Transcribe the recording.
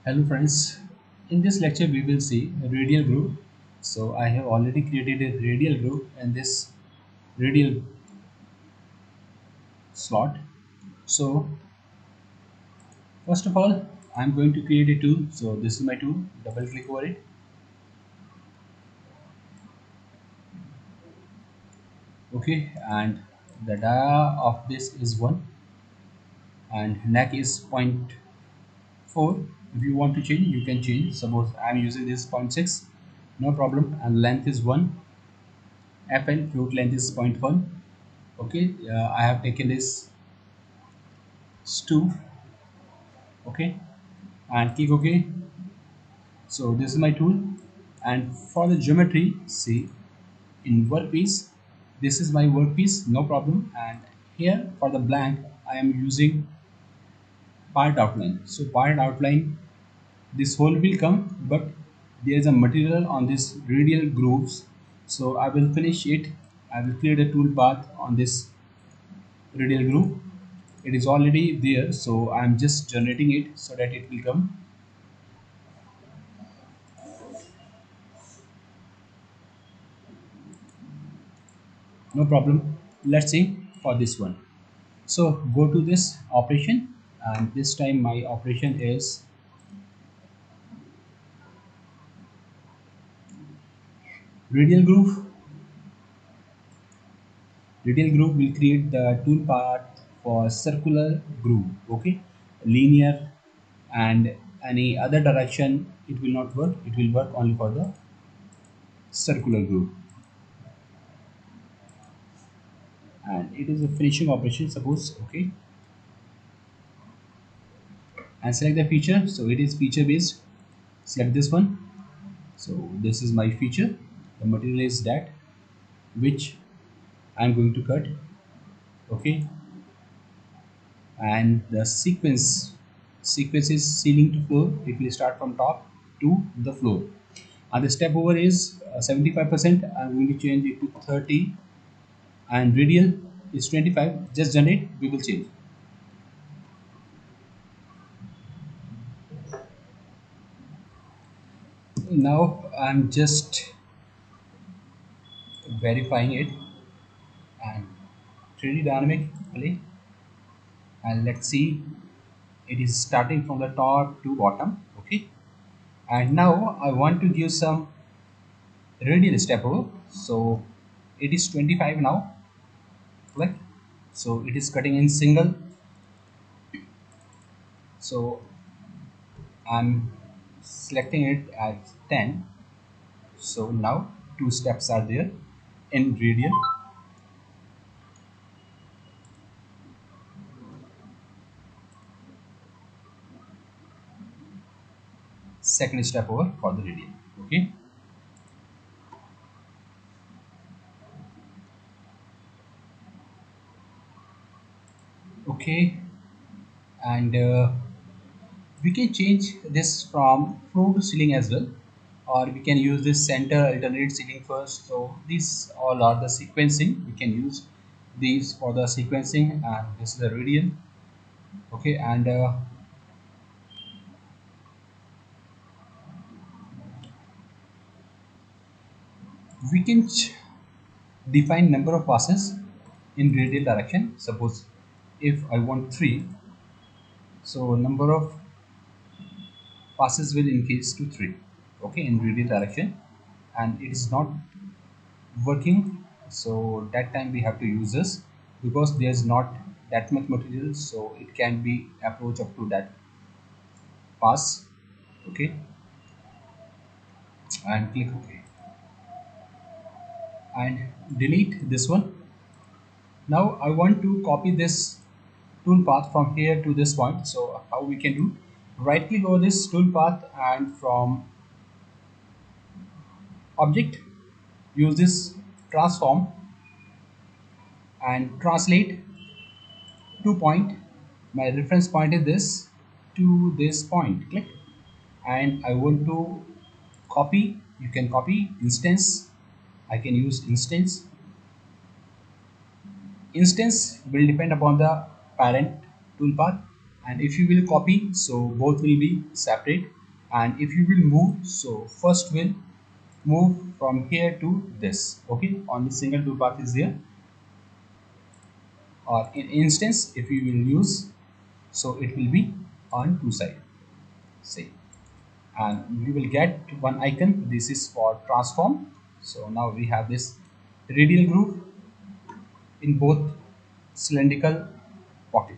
Hello friends, in this lecture we will see a radial group. So I have already created a radial group in this radial slot. So first of all I'm going to create a tool. So this is my tool, double click over it. Okay, and the dia of this is 1 and neck is point 0.4. If you want to change you can change. Suppose I'm using this point 0.6, no problem, and length is 1. FN float length is point 0.1. Okay, I have taken this 2. Okay, and click OK. So this is my tool, and for the geometry, see, in workpiece, this is my workpiece, no problem. And here for the blank I am using part outline. So part outline, this hole will come, but there is a material on this radial grooves, so I will finish it. I will create a tool path on this radial groove. It is already there, so I am just generating it so that it will come. No problem. Let's see for this one. So go to this operation, and this time my operation is radial groove. Radial groove will create the tool path for circular groove. Okay, linear and any other direction it will not work. It will work only for the circular groove, and it is a finishing operation, suppose. Okay, and select the feature. So it is feature based. Select this one. So this is my feature. The material is that which I'm going to cut. Okay, and the sequence is ceiling to floor. It will start from top to the floor, and the step over is 75%. I'm going to change it to 30, and radial is 25. Just generate, we will change. Now I'm just verifying it, and 3D dynamically, and let's see, it is starting from the top to bottom. Okay, and now I want to give some radial step over. So it is 25 now. Click. So it is cutting in single. So I'm selecting it as 10. So now two steps are there in radial. Second step over for the radial. Okay, okay, and we can change this from floor to ceiling as well, or we can use this center alternate ceiling first. So these all are the sequencing. We can use these for the sequencing, and this is the radial. Okay, and we can define number of passes in radial direction. Suppose if I want 3, so number of passes will increase to 3. Okay, in radial direction, and it is not working, so that time we have to use this, because there's not that much material, so it can be approach up to that pass. Okay, and click OK, and delete this one. Now I want to copy this tool path from here to this point. So how we can do, right click over this tool path, and from object use this transform and translate to point. My reference point is this, to this point. Click, and I want to copy. You can copy instance. I can use instance will depend upon the parent toolpath, and if you will copy, so both will be separate, and if you will move, so first will move from here to this. Okay, only single toolpath is there, or in instance if you will use, so it will be on two side, say, and you will get one icon. This is for transform. So now we have this radial groove in both cylindrical pocket.